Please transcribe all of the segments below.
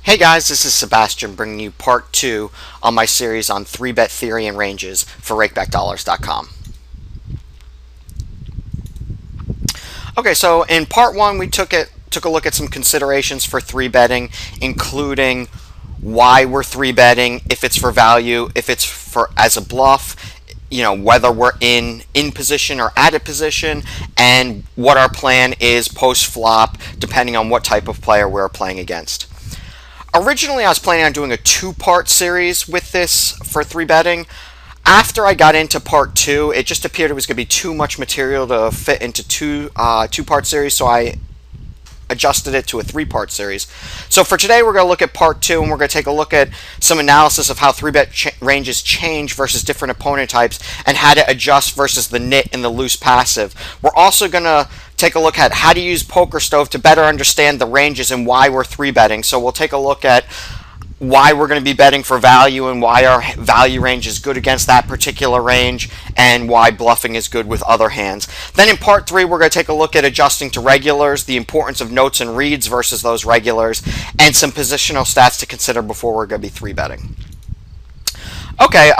Hey guys, this is Sebastian bringing you part 2 on my series on 3-bet theory and ranges for RakebackDollars.com. Okay, so in part 1 we took a look at some considerations for 3-betting, including why we're 3-betting, if it's for value, if it's for as a bluff, whether we're in position or out of position, and what our plan is post-flop, depending on what type of player we're playing against. Originally, I was planning on doing a 2-part series with this for 3-betting. After I got into part 2, it just appeared it was going to be too much material to fit into two-part series, so I adjusted it to a 3-part series. So for today, we're going to look at part 2, and we're going to take a look at some analysis of how 3-bet ranges change versus different opponent types, and how to adjust versus the NIT and the loose passive. We're also going to take a look at how to use Pokerstove to better understand the ranges and why we're 3-betting. So we'll take a look at why we're going to be betting for value and why our value range is good against that particular range, and why bluffing is good with other hands. Then in part 3, we're going to take a look at adjusting to regulars, the importance of notes and reads versus those regulars, and some positional stats to consider before we're going to be 3-betting. Okay,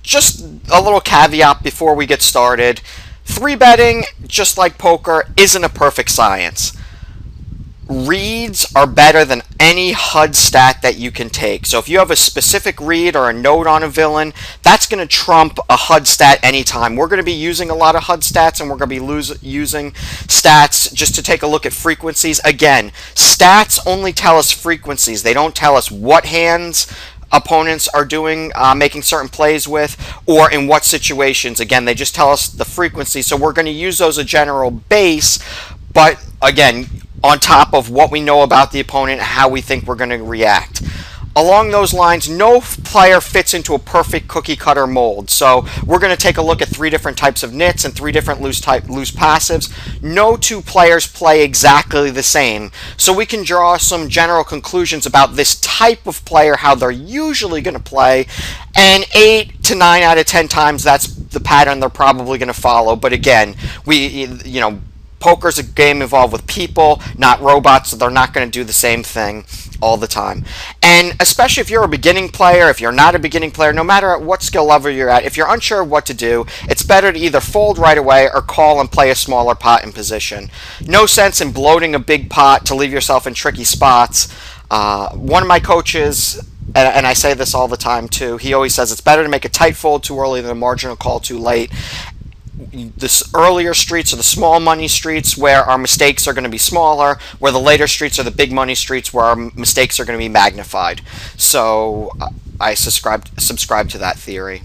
just a little caveat before we get started. 3-betting, just like poker, isn't a perfect science. Reads are better than any HUD stat that you can take. So if you have a specific read or a note on a villain, that's going to trump a HUD stat anytime. We're going to be using a lot of HUD stats, and we're going to be using stats just to take a look at frequencies. Again, stats only tell us frequencies. They don't tell us what hands opponents are doing, making certain plays with, or in what situations. Again, they just tell us the frequency, so we're going to use those as a general base, but again, on top of what we know about the opponent and how we think we're going to react. Along those lines, no player fits into a perfect cookie-cutter mold. So we're going to take a look at 3 different types of NITs and 3 different loose passives. No 2 players play exactly the same. So we can draw some general conclusions about this type of player, how they're usually going to play, and 8 to 9 out of 10 times that's the pattern they're probably going to follow. But again, poker's a game involved with people, not robots, so they're not going to do the same thing all the time. And especially if you're a beginning player, if you're not a beginning player, no matter at what skill level you're at, if you're unsure of what to do, it's better to either fold right away or call and play a smaller pot in position. No sense in bloating a big pot to leave yourself in tricky spots. One of my coaches, and I say this all the time too, he always says it's better to make a tight fold too early than a marginal call too late. The earlier streets are the small money streets where our mistakes are going to be smaller, where the later streets are the big money streets where our mistakes are going to be magnified. So I subscribe to that theory.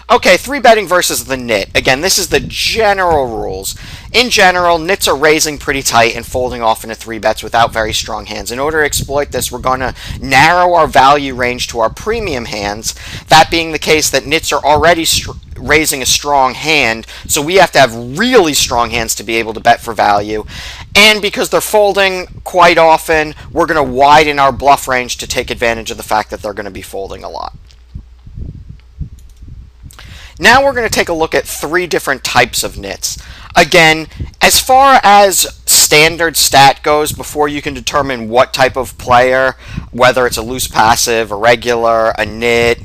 Okay, 3-betting versus the NIT. Again, this is the general rules. In general, NITs are raising pretty tight and folding off into 3-bets without very strong hands. In order to exploit this, we're going to narrow our value range to our premium hands. That being the case that NITs are already raising a strong hand, so we have to have really strong hands to be able to bet for value. And because they're folding quite often, we're going to widen our bluff range to take advantage of the fact that they're going to be folding a lot. Now we're going to take a look at 3 different types of NITs. Again, as far as standard stat goes, before you can determine what type of player, whether it's a loose passive, a regular, a NIT,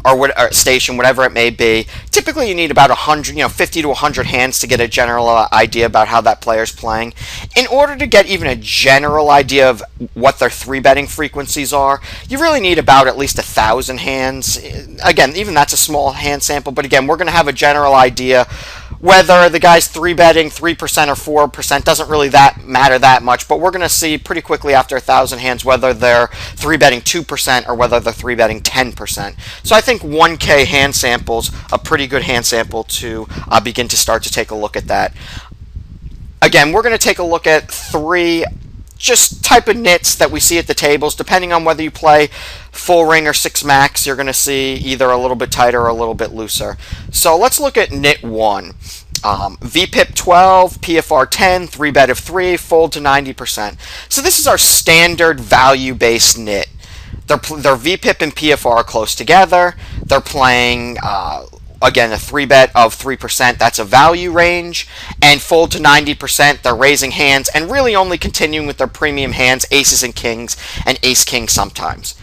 or station, whatever it may be, typically you need about 50 to 100 hands to get a general idea about how that player's playing. In order to get even a general idea of what their 3-betting frequencies are, you really need about at least 1,000 hands. Again, even that's a small hand sample, but again, we're going to have a general idea. Whether the guy's 3-betting 3% or 4% doesn't really matter that much, but we're going to see pretty quickly after 1,000 hands whether they're 3-betting 2% or whether they're 3-betting 10%. So I think 1K hand sample's a pretty good hand sample to begin to start to take a look at that. Again, we're going to take a look at 3 just type of NITs that we see at the tables. Depending on whether you play full ring or 6 max, you're going to see either a little bit tighter or a little bit looser. So let's look at NIT 1. VPIP 12, PFR 10, 3-bet of 3, fold to 90%. So this is our standard value-based NIT. Their VPIP and PFR are close together. They're playing again, a 3-bet of 3%, that's a value range, and fold to 90%, they're raising hands, and really only continuing with their premium hands, aces and kings, and ace-king sometimes.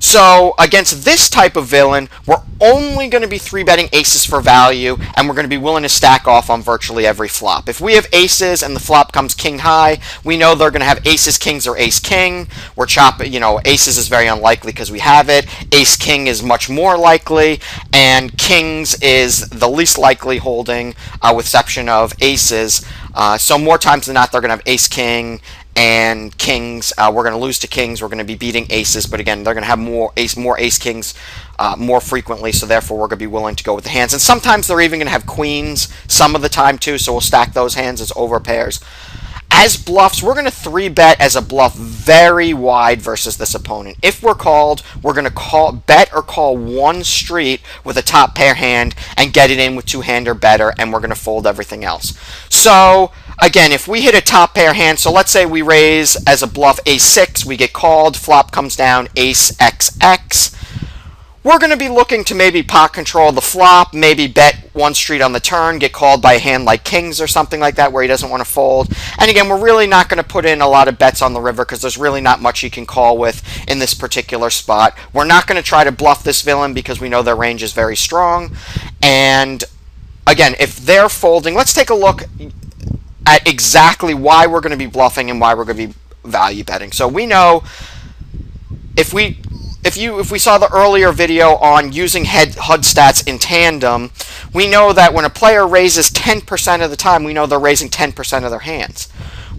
So against this type of villain, we're only going to be 3-betting aces for value, and we're going to be willing to stack off on virtually every flop. If we have aces and the flop comes king high, we know they're going to have aces, kings, or ace king. We're chopping, aces is very unlikely because we have it. Ace king is much more likely, and kings is the least likely holding, with exception of aces. So more times than not, they're going to have ace king and kings. We're going to lose to kings. We're going to be beating aces, but again, they're going to have more ace kings more frequently, so therefore we're going to be willing to go with the hands. And sometimes they're even going to have queens some of the time too, so we'll stack those hands as over pairs. As bluffs, we're going to 3-bet as a bluff very wide versus this opponent. If we're called, we're going to bet or call one street with a top pair hand and get it in with 2-hand or better, and we're going to fold everything else. So again, if we hit a top pair hand, so let's say we raise as a bluff ace-6, we get called, flop comes down ace-XX. We're going to be looking to maybe pot control the flop, maybe bet one street on the turn, get called by a hand like kings or something like that where he doesn't want to fold. And again, we're really not going to put in a lot of bets on the river because there's really not much you can call with in this particular spot. We're not going to try to bluff this villain because we know their range is very strong. And again, if they're folding, let's take a look at exactly why we're going to be bluffing and why we're going to be value betting. So we know if we saw the earlier video on using HUD stats in tandem, we know that when a player raises 10% of the time, we know they're raising 10% of their hands.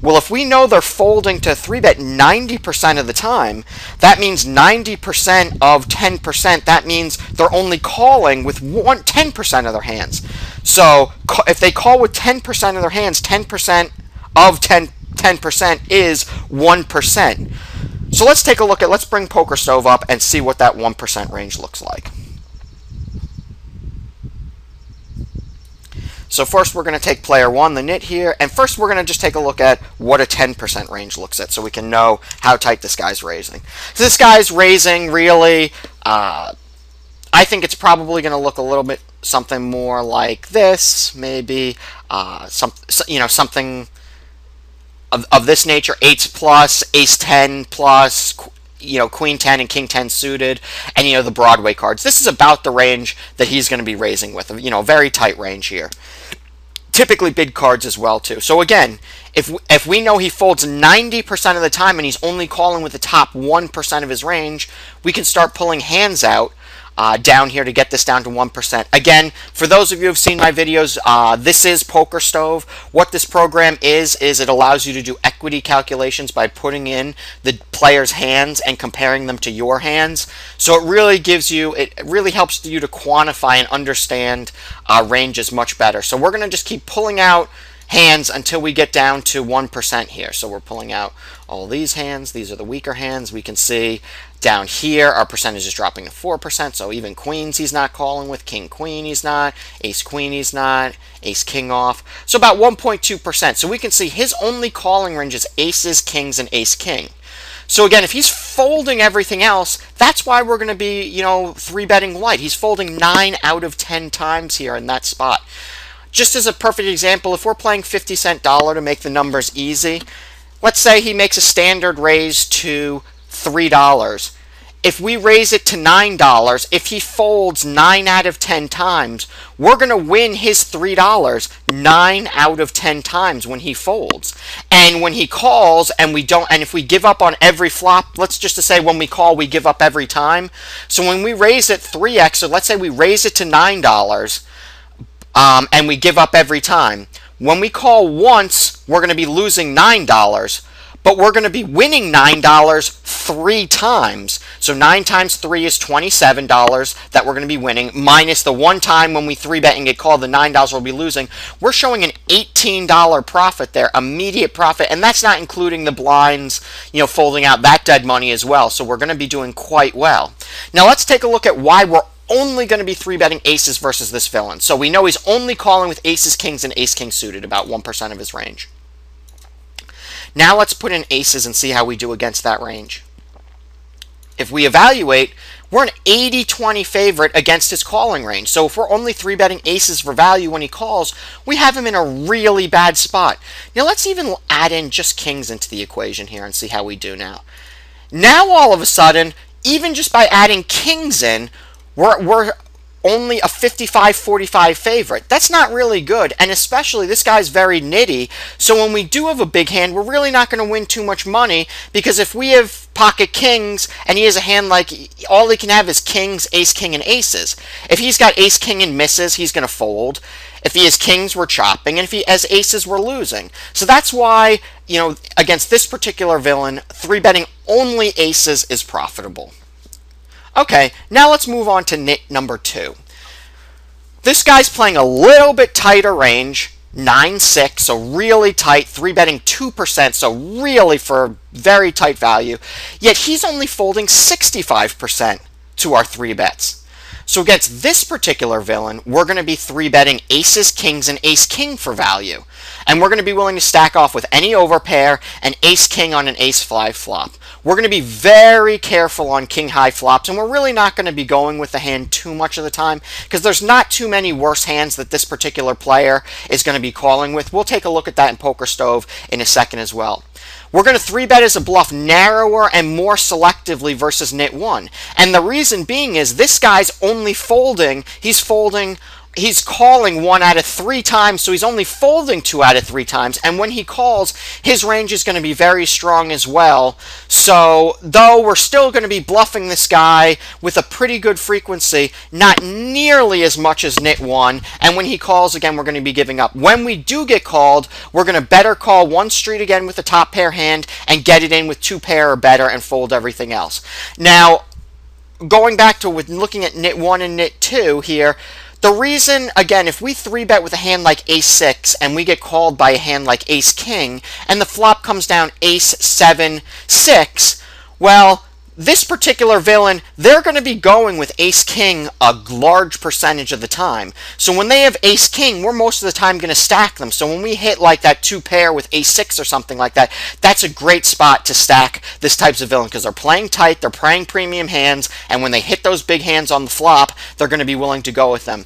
Well, if we know they're folding to 3-bet 90% of the time, that means 90% of 10%. That means they're only calling with 10% of their hands. So if they call with 10% of their hands, 10% of 10% is 1%. So let's take a look let's bring Pokerstove up and see what that 1% range looks like. So first we're going to take player 1, the nit here, and first we're going to just take a look at what a 10% range looks at so we can know how tight this guy's raising. So this guy's raising really, I think it's probably going to look a little bit something more like this, maybe something of this nature, 8s plus, ace 10 plus, queen 10 and king 10 suited, and the Broadway cards. This is about the range that he's going to be raising with, a very tight range here. Typically big cards as well too. So again, if we know he folds 90% of the time and he's only calling with the top 1% of his range, we can start pulling hands out down here to get this down to 1%. Again, for those of you who have seen my videos, this is Pokerstove. What this program is it allows you to do equity calculations by putting in the player's hands and comparing them to your hands. So it really helps you to quantify and understand ranges much better. So we're going to just keep pulling out hands until we get down to 1% here. So we're pulling out all these hands. These are the weaker hands. We can see down here our percentage is dropping to 4%. So even queens he's not calling with, king queen he's not, ace queen he's not, ace king off. So about 1.2%. So we can see his only calling range is aces, kings, and ace king. So again, if he's folding everything else, that's why we're going to be 3-betting light. He's folding 9 out of 10 times here in that spot. Just as a perfect example, if we're playing 50-cent dollar to make the numbers easy, let's say he makes a standard raise to $3. If we raise it to $9, if he folds 9 out of 10 times, we're going to win his $3 9 out of 10 times when he folds. And when he calls and if we give up on every flop, let's just say when we call, we give up every time. So when we raise it 3x, so let's say we raise it to $9, and we give up every time. When we call once, we're going to be losing $9, but we're going to be winning $9 3 times. So 9 times 3 is $27 that we're going to be winning, minus the one time when we 3-bet and get called, the $9 we'll be losing. We're showing an $18 profit there, immediate profit, and that's not including the blinds, folding out that dead money as well. So we're going to be doing quite well. Now let's take a look at why we're only going to be 3-betting aces versus this villain. So we know he's only calling with aces, kings, and ace-king suited, about 1% of his range. Now let's put in aces and see how we do against that range. If we evaluate, we're an 80-20 favorite against his calling range. So if we're only 3-betting aces for value when he calls, we have him in a really bad spot. Now let's even add in just kings into the equation here and see how we do now. Now all of a sudden, even just by adding kings in, we're only a 55-45 favorite. That's not really good, and especially this guy's very nitty, so when we do have a big hand, we're really not going to win too much money, because if we have pocket kings and he has a hand like all he can have is kings, ace, king, and aces. If he's got ace, king, and misses, he's going to fold. If he has kings, we're chopping, and if he has aces, we're losing. So that's why, you know, against this particular villain, 3-betting only aces is profitable. Okay, now let's move on to nit number 2. This guy's playing a little bit tighter range, 9-6, so really tight, 3-betting 2%, so really for very tight value. Yet he's only folding 65% to our 3-bets. So against this particular villain, we're going to be 3-betting aces, kings, and ace-king for value. And we're going to be willing to stack off with any overpair and ace-king on an ace-5 flop. We're going to be very careful on king-high flops, and we're really not going to be going with the hand too much of the time, because there's not too many worse hands that this particular player is going to be calling with. We'll take a look at that in Pokerstove in a second as well. We're going to 3-bet as a bluff narrower and more selectively versus nit 1. And the reason being is this guy's only folding, he's calling 1 out of 3 times, so he's only folding 2 out of 3 times. And when he calls, his range is going to be very strong as well. So, though we're still going to be bluffing this guy with a pretty good frequency, not nearly as much as nit 1. And when he calls again, we're going to be giving up. When we do get called, we're going to better call 1 street again with the top pair hand and get it in with 2 pair or better and fold everything else. Now, going back to looking at nit 1 and nit 2 here, the reason, again, if we 3-bet with a hand like ace-6 and we get called by a hand like ace-king and the flop comes down ace-7-6, well, this particular villain, they're going to be going with ace-king a large percentage of the time. So when they have ace-king, we're most of the time going to stack them. So when we hit like that 2 pair with ace-6 or something like that, that's a great spot to stack this types of villain, because they're playing tight, they're playing premium hands, and when they hit those big hands on the flop, they're going to be willing to go with them.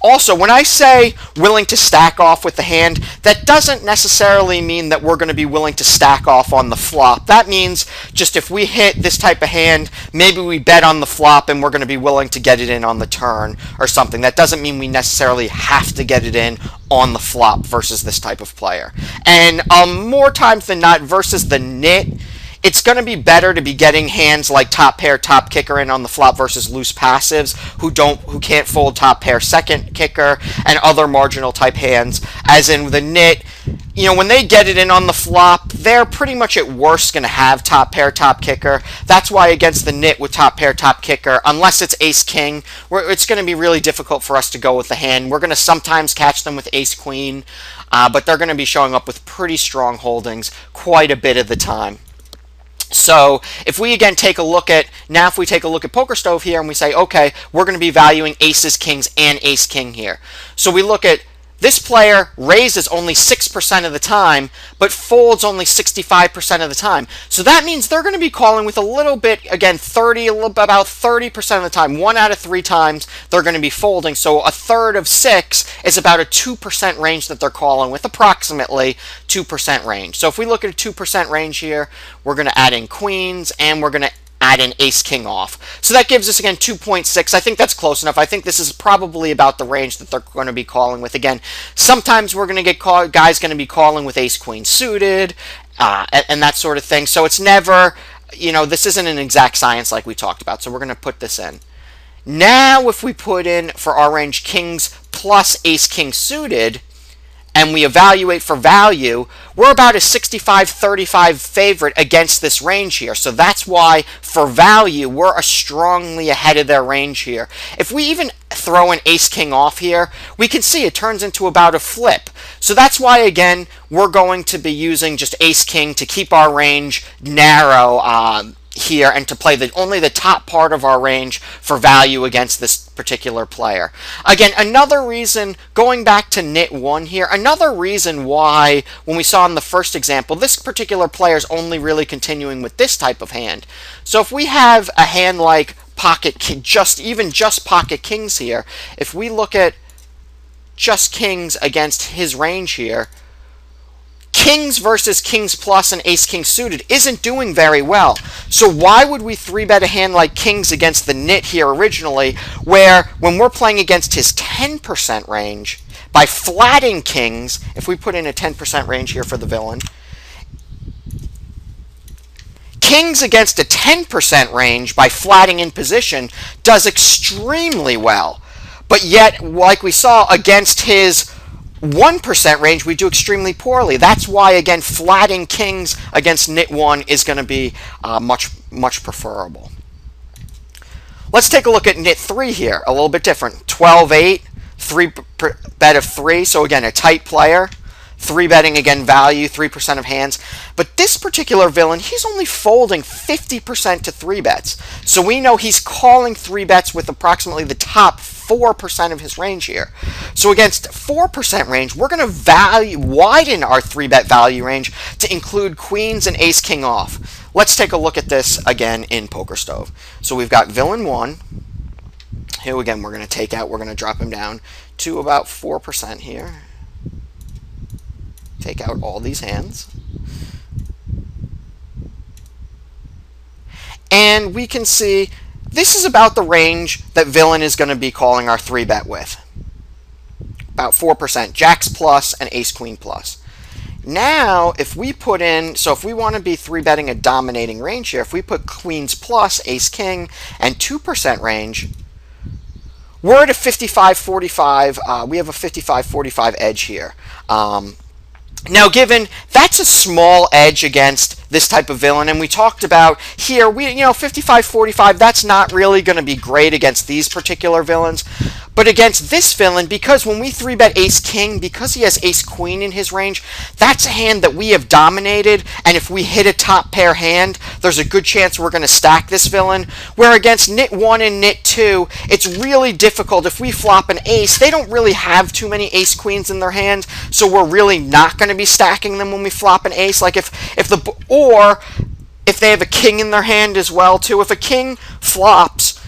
Also, when I say willing to stack off with the hand, that doesn't necessarily mean that we're going to be willing to stack off on the flop. That means just if we hit this type of hand, maybe we bet on the flop and we're going to be willing to get it in on the turn or something. That doesn't mean we necessarily have to get it in on the flop versus this type of player. And more times than not, versus the nit, it's going to be better to be getting hands like top pair, top kicker in on the flop versus loose passives who can't fold top pair, second kicker, and other marginal type hands. As in the nit, you know, when they get it in on the flop, they're pretty much at worst going to have top pair, top kicker. That's why against the nit with top pair, top kicker, unless it's ace king, it's going to be really difficult for us to go with the hand. We're going to sometimes catch them with ace queen, but they're going to be showing up with pretty strong holdings quite a bit of the time. So if we again take a look at, now if we take a look at Pokerstove here and we say, okay, we're going to be valuing aces, kings, and ace king here. So we look at this player raises only 6% of the time, but folds only 65% of the time. So that means they're going to be calling with a little bit, again, about 30% of the time. 1 out of 3 times they're going to be folding. So a third of 6 is about a 2% range that they're calling with, approximately 2% range. So if we look at a 2% range here, we're going to add in queens and we're going to add an ace-king off. So that gives us, again, 2.6. I think that's close enough. I think this is probably about the range that they're going to be calling with. Again, sometimes we're going to get guys going to be calling with ace-queen suited and that sort of thing. So it's never, you know, this isn't an exact science like we talked about. So we're going to put this in. Now if we put in for our range kings plus ace-king suited, and we evaluate for value, we're about a 65-35 favorite against this range here. So that's why, for value, we're strongly ahead of their range here. If we even throw an ace-king off here, we can see it turns into about a flip. So that's why, again, we're going to be using just ace-king to keep our range narrow here and to play only the top part of our range for value against this particular player. Again, another reason, going back to nit 1 here, another reason why, when we saw in the first example, this particular player is only really continuing with this type of hand. So if we have a hand like just pocket kings here, if we look at just kings against his range here, kings versus kings plus and ace king suited isn't doing very well. So why would we 3-bet a hand like kings against the nit here originally, where when we're playing against his 10% range, by flatting kings, if we put in a 10% range here for the villain, kings against a 10% range by flatting in position does extremely well. But yet, like we saw, against his 1% range, we do extremely poorly. That's why, again, flatting kings against nit 1 is going to be much preferable. Let's take a look at nit 3 here, a little bit different. 12-8, 3-bet of 3, so again, a tight player. 3-betting, again, value, 3% of hands. But this particular villain, he's only folding 50% to 3-bets. So we know he's calling 3-bets with approximately the top 4% of his range here. So against 4% range, we're going to widen our 3-bet value range to include queens and ace-king off. Let's take a look at this again in Pokerstove. So we've got villain 1. Here again, we're going to drop him down to about 4% here. Take out all these hands. And we can see this is about the range that villain is going to be calling our 3-bet with. About 4%. Jacks plus and ace queen plus. Now, if we put in, so if we want to be 3-betting a dominating range here, if we put queens plus, ace king, and 2% range, we're at a 55-45. We have a 55-45 edge here. Now, given that's a small edge against this type of villain, and we talked about here, 55-45, that's not really going to be great against these particular villains. But against this villain, because when we 3-bet ace-king, because he has ace-queen in his range, that's a hand that we have dominated, and if we hit a top pair hand, there's a good chance we're going to stack this villain. Where against nit 1 and nit 2, it's really difficult. If we flop an ace, they don't really have too many ace-queens in their hand, so we're really not going to be stacking them when we flop an ace. Like if they have a king in their hand as well, too. If a king flops,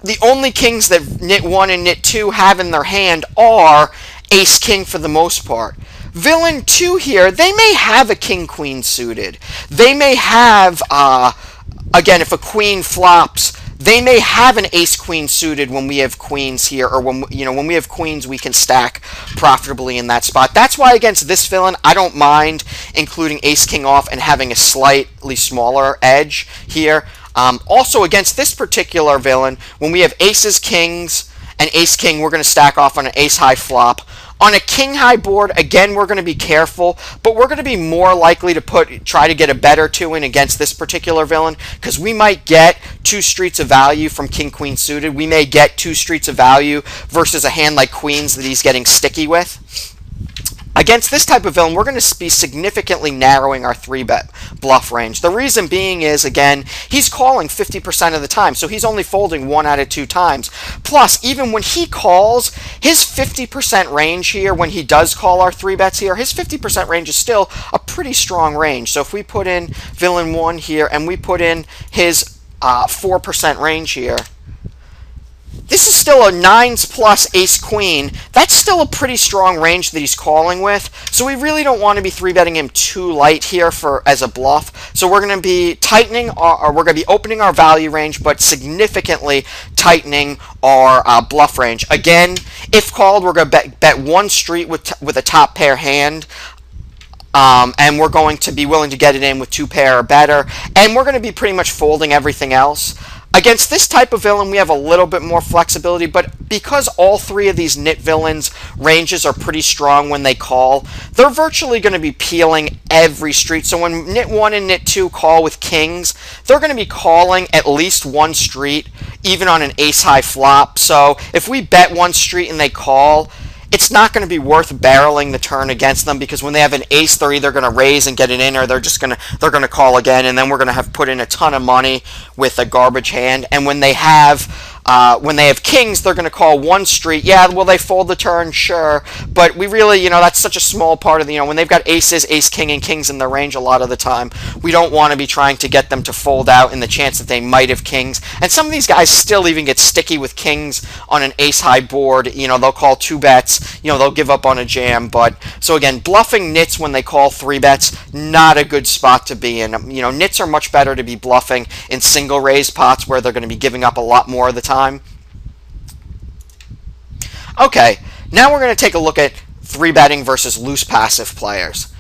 the only kings that nit 1 and nit 2 have in their hand are ace-king for the most part. Villain 2 here, they may have a king-queen suited. They may have, again, if a queen flops, they may have an ace-queen suited when we have queens here, or when we have queens, we can stack profitably in that spot. That's why against this villain, I don't mind including ace-king off and having a slightly smaller edge here. Also, against this particular villain, when we have aces, kings, and ace-king, we're going to stack off on an ace-high flop. On a king-high board, again, we're going to be careful, but we're going to be more likely to try to get a bet or two in against this particular villain, because we might get 2 streets of value from king-queen suited. We may get 2 streets of value versus a hand like queens that he's getting sticky with. Against this type of villain, we're going to be significantly narrowing our 3-bet bluff range. The reason being is, again, he's calling 50% of the time, so he's only folding 1 out of 2 times. Plus, even when he calls, his 50% range here, when he does call our 3-bets here, his 50% range is still a pretty strong range. So if we put in villain 1 here, and we put in his 4% range here, this is still a 9s plus ace-queen. That's still a pretty strong range that he's calling with. So we really don't want to be 3-betting him too light here as a bluff. So we're going to be tightening, or we're going to be opening our value range, but significantly tightening our bluff range. Again, if called, we're going to bet 1 street with a top pair hand. And we're going to be willing to get it in with 2 pair or better. And we're going to be pretty much folding everything else. Against this type of villain, we have a little bit more flexibility, but because all 3 of these nit villains' ranges are pretty strong when they call, they're virtually going to be peeling every street. So when nit 1 and nit 2 call with kings, they're going to be calling at least 1 street, even on an ace-high flop. So if we bet 1 street and they call, it's not going to be worth barreling the turn against them, because when they have an ace, they're either going to raise and get it in, or they're going to call again, and then we're going to have put in a ton of money with a garbage hand. And when they have When they have kings, they're going to call one street. Yeah, will they fold the turn? Sure. But we really, that's such a small part of the, when they've got aces, ace, king, and kings in their range a lot of the time, we don't want to be trying to get them to fold out in the chance that they might have kings. And some of these guys still even get sticky with kings on an ace-high board. They'll call 2-bets. They'll give up on a jam. But, so again, bluffing nits when they call 3-bets, not a good spot to be in. Nits are much better to be bluffing in single raise pots where they're going to be giving up a lot more of the time. Okay, now we're going to take a look at 3-betting versus loose passive players.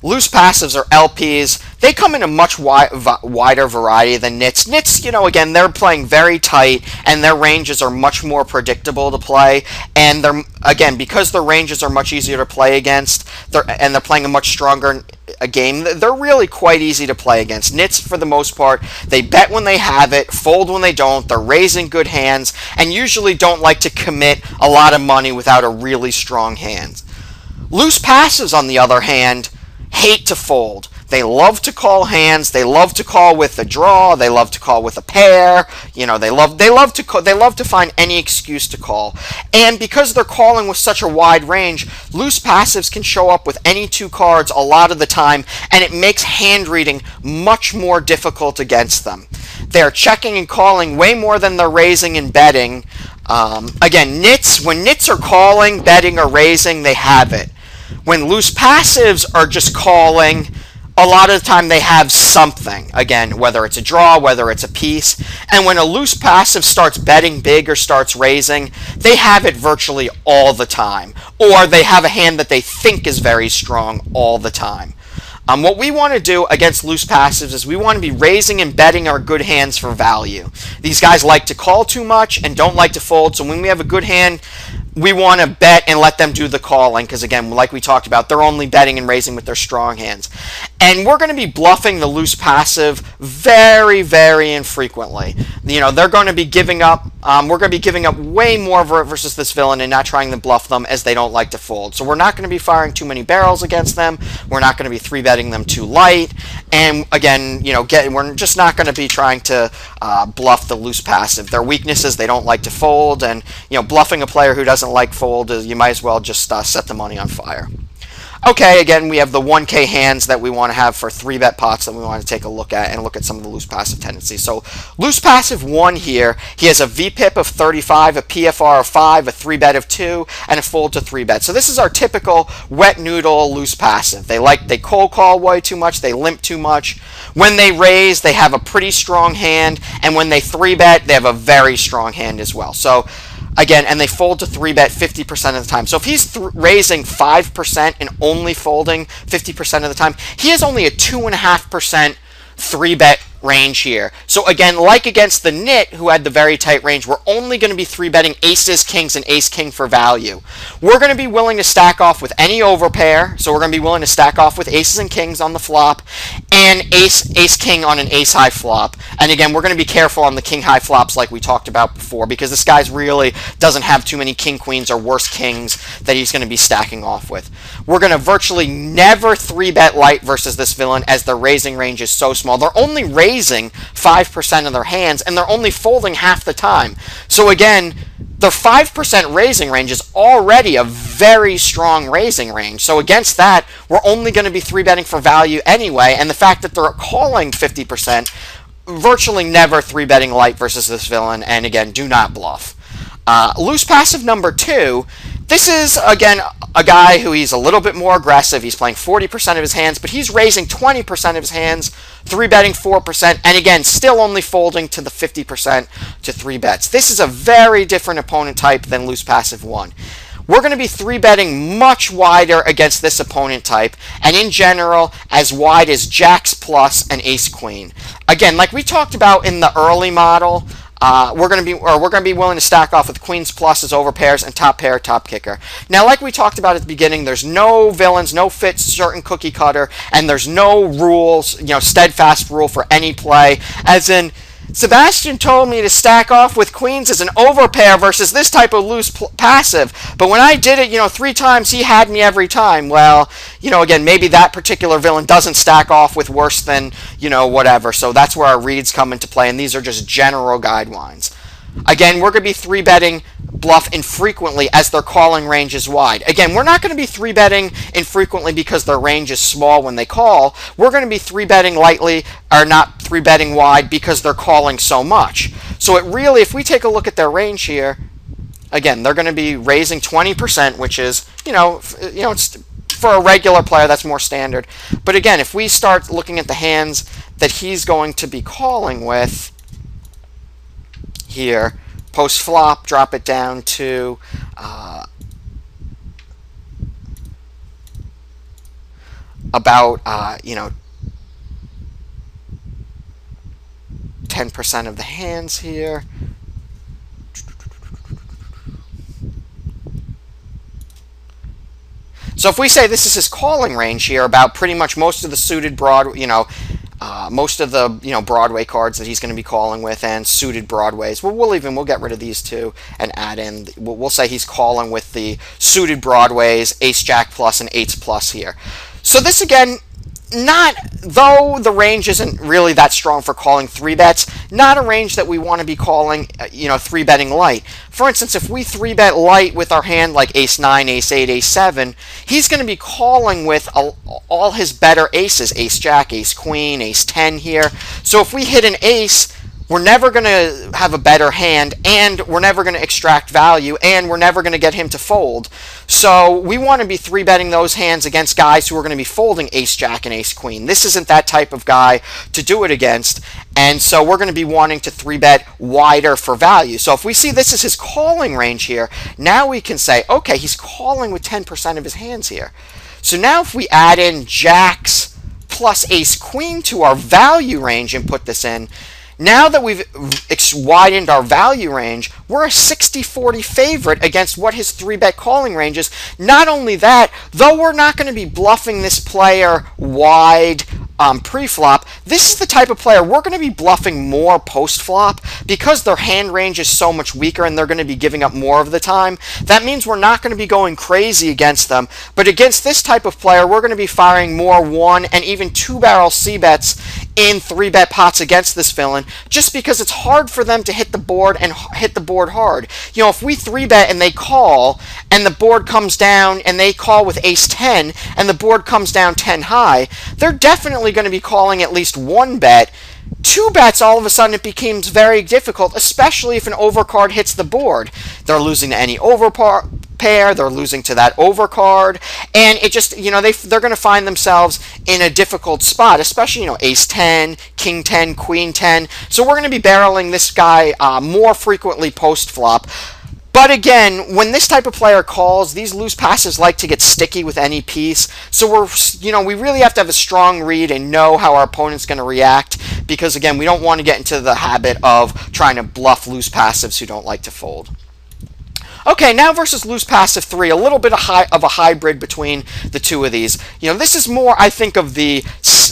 Loose passives, or LPs, they come in a much wider variety than nits. Nits, again, they're playing very tight, and their ranges are much more predictable to play. And they're, again, because their ranges are much easier to play against, and they're playing a much stronger game, they're really quite easy to play against. Nits, for the most part, they bet when they have it, fold when they don't, they're raising good hands, and usually don't like to commit a lot of money without a really strong hand. Loose passives, on the other hand, hate to fold. They love to call hands. They love to call with a draw. They love to call with a pair. They love to find any excuse to call. And because they're calling with such a wide range, loose passives can show up with any 2 cards a lot of the time, and it makes hand reading much more difficult against them. They're checking and calling way more than they're raising and betting. Again, when nits are calling, betting, or raising, they have it. When loose passives are just calling, a lot of the time they have something. Again, whether it's a draw, whether it's a piece. And when a loose passive starts betting big or starts raising, they have it virtually all the time. Or they have a hand that they think is very strong all the time. What we want to do against loose passives is we want to be raising and betting our good hands for value. These guys like to call too much and don't like to fold, so when we have a good hand, we want to bet and let them do the calling, because again, like we talked about, they're only betting and raising with their strong hands. And we're going to be bluffing the loose passive very, very infrequently. They're going to be giving up, we're going to be giving up way more versus this villain and not trying to bluff them, as they don't like to fold. So we're not going to be firing too many barrels against them. We're not going to be 3-betting them too light. And again, we're just not going to be trying to bluff the loose passive. Their weaknesses, they don't like to fold, and bluffing a player who doesn't like fold, you might as well just set the money on fire. Okay, again, we have the 1K hands that we want to have for 3-bet pots that we want to take a look at and look at some of the loose passive tendencies. So, loose passive 1 here, he has a VPIP of 35, a PFR of 5, a 3-bet of 2, and a fold to 3-bet. So this is our typical wet noodle loose passive. They cold call way too much, they limp too much. When they raise, they have a pretty strong hand, and when they 3-bet, they have a very strong hand as well. So, again, and they fold to 3-bet 50% of the time. So if he's raising 5% and only folding 50% of the time, he has only a 2.5% 3-bet range here. So again, like against the nit, who had the very tight range, we're only going to be 3-betting aces, kings, and ace-king for value. We're going to be willing to stack off with any overpair, so we're going to be willing to stack off with aces and kings on the flop, and ace-king on an ace-high flop. And again, we're going to be careful on the king-high flops like we talked about before, because this guy's really doesn't have too many king-queens or worse kings that he's going to be stacking off with. We're going to virtually never 3-bet light versus this villain, as their raising range is so small. They're only raising 5% of their hands, and they're only folding half the time. So again, their 5% raising range is already a very strong raising range. So against that, we're only going to be 3-betting for value anyway, and the fact that they're calling 50%, virtually never 3-betting light versus this villain, and again, do not bluff. Loose passive number 2, this is, again, a guy who he's a little bit more aggressive. He's playing 40% of his hands, but he's raising 20% of his hands, 3-betting 4%, and again, still only folding to the 50% to 3-bets. This is a very different opponent type than loose passive 1. We're going to be 3-betting much wider against this opponent type, and in general, as wide as jacks plus and ace queen. Again, like we talked about in the early model, we're going to be willing to stack off with queens plus as overpairs and top pair, top kicker. Now, like we talked about at the beginning, there's no villains, no fits, certain cookie cutter, and there's no rules, steadfast rule for any play. As in, Sebastian told me to stack off with queens as an overpair versus this type of loose passive, but when I did it, 3 times, he had me every time. Well, again, maybe that particular villain doesn't stack off with worse than, whatever. So that's where our reads come into play, and these are just general guidelines. Again, we're going to be 3-betting bluff infrequently as their calling range is wide. Again, we're not going to be 3-betting infrequently because their range is small when they call. We're going to be 3-betting lightly, or not 3-betting wide, because they're calling so much. So it really, if we take a look at their range here, again, they're going to be raising 20%, which is, it's for a regular player, that's more standard. But again, if we start looking at the hands that he's going to be calling with here, post flop, drop it down to about 10% of the hands here. So if we say this is his calling range here, about pretty much most of the suited most of the Broadway cards that he's going to be calling with, and suited Broadways. Well, we'll get rid of these two and add in. We'll say he's calling with the suited Broadways, Ace Jack plus, and Eights plus here. So this again, though the range isn't really that strong for calling 3-bets, not a range that we want to be calling 3-betting light. For instance, if we 3-bet light with our hand like Ace 9, Ace 8, Ace 7, he's going to be calling with all his better aces, Ace Jack, Ace Queen, Ace 10 here. So if we hit an ace, we're never going to have a better hand, and we're never going to extract value, and we're never going to get him to fold. So we want to be 3-betting those hands against guys who are going to be folding Ace Jack and Ace Queen. This isn't that type of guy to do it against, and so we're going to be wanting to 3-bet wider for value. So if we see this is his calling range here, now we can say, okay, he's calling with 10% of his hands here. So now if we add in Jacks plus Ace Queen to our value range and put this in, now that we've widened our value range, we're a 60-40 favorite against what his 3-bet calling range is. Not only that, though we're not going to be bluffing this player wide pre-flop, this is the type of player we're going to be bluffing more post-flop because their hand range is so much weaker and they're going to be giving up more of the time. That means we're not going to be going crazy against them, but against this type of player, we're going to be firing more 1 and even 2-barrel C-bets in 3-bet pots against this villain, just because it's hard for them to hit the board and hit the board hard. If we 3-bet and they call, and the board comes down and they call with Ace 10, and the board comes down 10 high, they're definitely going to be calling at least 1 bet. 2 bets, all of a sudden, it becomes very difficult, especially if an overcard hits the board. They're losing to any overpair, they're losing to that overcard, and it just, they're going to find themselves in a difficult spot, especially, Ace 10, King 10, Queen 10. So we're going to be barreling this guy more frequently post-flop. But again, when this type of player calls, these loose passes like to get sticky with any piece. So we really have to have a strong read and know how our opponent's going to react, because again, we don't want to get into the habit of trying to bluff loose passives who don't like to fold. Okay, now versus loose passive 3, a little bit of a hybrid between the two of these. This is more, I think, of the,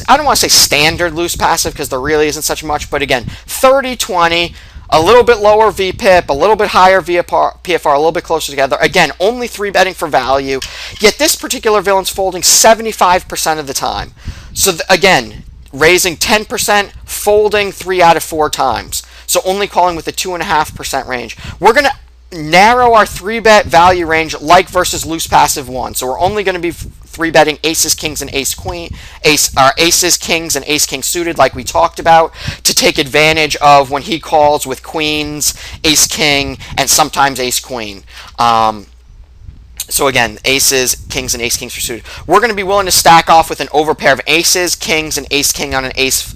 I don't want to say standard loose passive because there really isn't such much, but again, 30-20. A little bit lower VPIP, a little bit higher PFR, a little bit closer together. Again, only 3-betting for value. Yet this particular villain's folding 75% of the time. So again, raising 10%, folding 3 out of 4 times. So only calling with a 2.5% range. We're going to narrow our 3-bet value range like versus loose passive 1. So we're only going to be 3-betting aces, kings, and aces, kings, and ace king suited like we talked about, to take advantage of when he calls with queens, ace king, and sometimes ace queen. So again, aces, kings, and ace kings are suited. We're going to be willing to stack off with an overpair of aces, kings, and ace king on an ace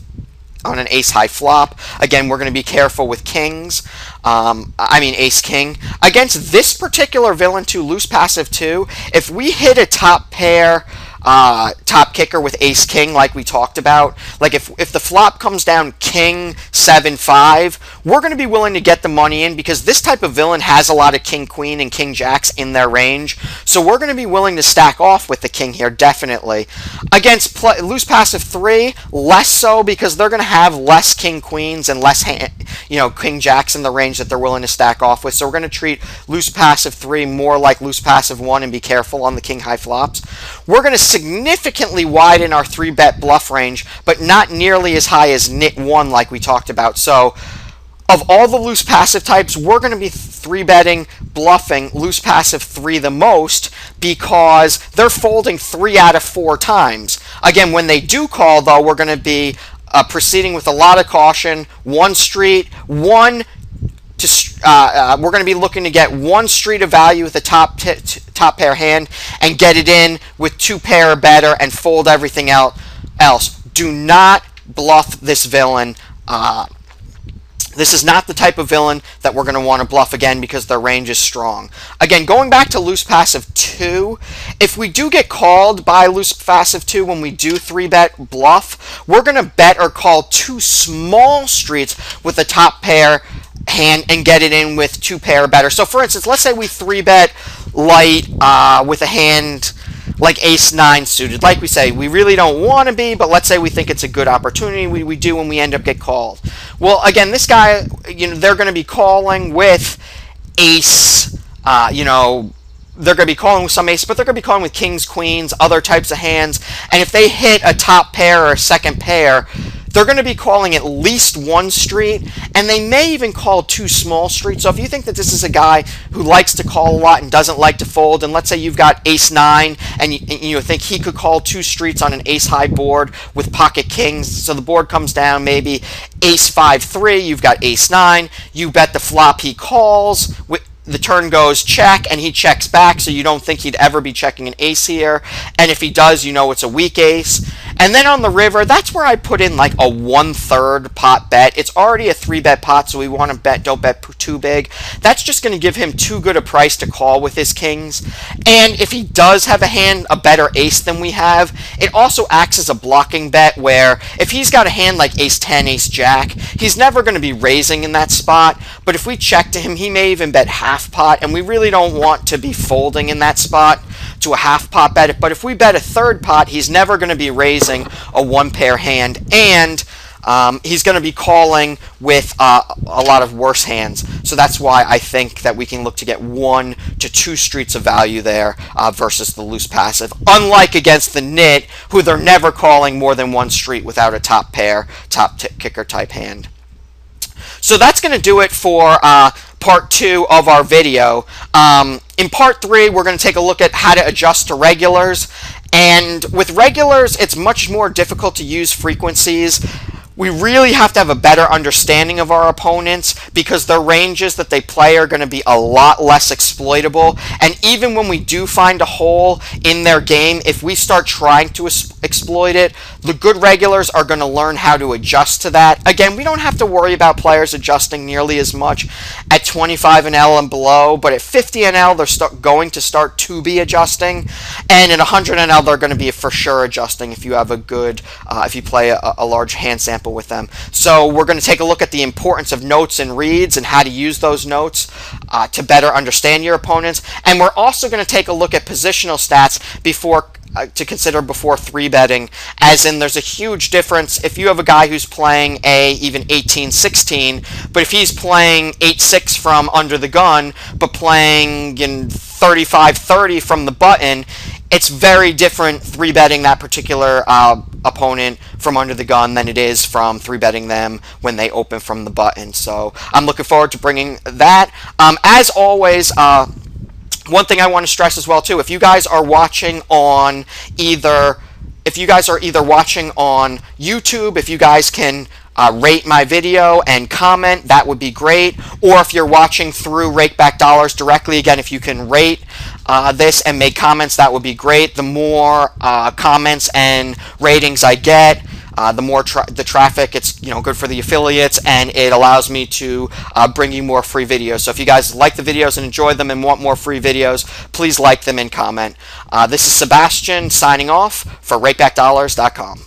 high flop. Again, we're going to be careful with kings. Ace king. Against this particular villain too, loose passive 2, if we hit a top pair, top kicker with ace king like we talked about, like if the flop comes down king 7-5, we're going to be willing to get the money in because this type of villain has a lot of king queen and king jacks in their range, so we're going to be willing to stack off with the king here, definitely. Against loose passive 3, less so, because they're going to have less king queens and less king jacks in the range that they're willing to stack off with, so we're going to treat loose passive 3 more like loose passive 1 and be careful on the king high flops. We're going to significantly widen our 3-bet bluff range, but not nearly as high as NIT 1 like we talked about. So of all the loose passive types, we're going to be 3-betting, bluffing loose passive 3 the most because they're folding 3 out of 4 times. Again, when they do call, though, we're going to be proceeding with a lot of caution. 1 street, we're going to be looking to get 1 street of value with a top pair hand and get it in with 2 pair or better and fold everything else. Do not bluff this villain. This is not the type of villain that we're going to want to bluff again because their range is strong. Again, going back to loose passive 2, if we do get called by loose passive 2 when we do 3-bet bluff, we're going to bet or call 2 small streets with a top pair hand and get it in with 2 pair or better. So for instance, let's say we 3-bet light with a hand like ace-9 suited. Like we say, we really don't want to be, but let's say we think it's a good opportunity. We do when we end up get called. Well, again, this guy, they're going to be calling with ace, they're going to be calling with some ace, but they're going to be calling with kings, queens, other types of hands. And if they hit a top pair or a second pair, they're going to be calling at least 1 street, and they may even call 2 small streets. So if you think that this is a guy who likes to call a lot and doesn't like to fold, and let's say you've got ace-9, and you think he could call 2 streets on an ace-high board with pocket kings, so the board comes down maybe ace-5-3, you've got ace-9, you bet the flop he calls, the turn goes check, and he checks back, so you don't think he'd ever be checking an ace here. And if he does, you know it's a weak ace. And then on the river, that's where I put in like a 1/3 pot bet. It's already a 3-bet pot, so we want to don't bet too big. That's just going to give him too good a price to call with his kings. And if he does have a better ace than we have, it also acts as a blocking bet where if he's got a hand like ace-10, ace-jack, he's never going to be raising in that spot. But if we check to him, he may even bet half pot, and we really don't want to be folding in that spot to a half pot bet. But if we bet a 3rd pot, he's never going to be raising a 1-pair hand, and he's going to be calling with a lot of worse hands. So that's why I think that we can look to get 1 to 2 streets of value there versus the loose passive, unlike against the NIT, who they're never calling more than 1 street without a top pair, top kicker type hand. So that's going to do it for part 2 of our video. In part 3, we're going to take a look at how to adjust to regulars. And with regulars, it's much more difficult to use frequencies. We really have to have a better understanding of our opponents because their ranges that they play are going to be a lot less exploitable. And even when we do find a hole in their game, if we start trying to exploit it, the good regulars are going to learn how to adjust to that. Again, we don't have to worry about players adjusting nearly as much at 25 NL and below, but at 50 NL, they're going to start to be adjusting. And at 100 NL, they're going to be for sure adjusting if you have a good, if you play a large hand sample with them. So we're going to take a look at the importance of notes and reads and how to use those notes to better understand your opponents. And we're also going to take a look at positional stats to consider before 3-betting, as in there's a huge difference if you have a guy who's playing even 18-16, but if he's playing 8-6 from under the gun, but playing 35-30 from the button, it's very different 3-betting that particular opponent from under the gun than it is from 3-betting them when they open from the button. So I'm looking forward to bringing that. As always, one thing I want to stress as well too, if you guys are watching on watching on YouTube, if you guys can rate my video and comment, that would be great. Or if you're watching through RakebackDollars directly, again, if you can rate this and make comments, that would be great. The more comments and ratings I get, the more the traffic, it's good for the affiliates, and it allows me to bring you more free videos. So if you guys like the videos and enjoy them and want more free videos, please like them and comment. This is Sebastian signing off for RakebackDollars.com.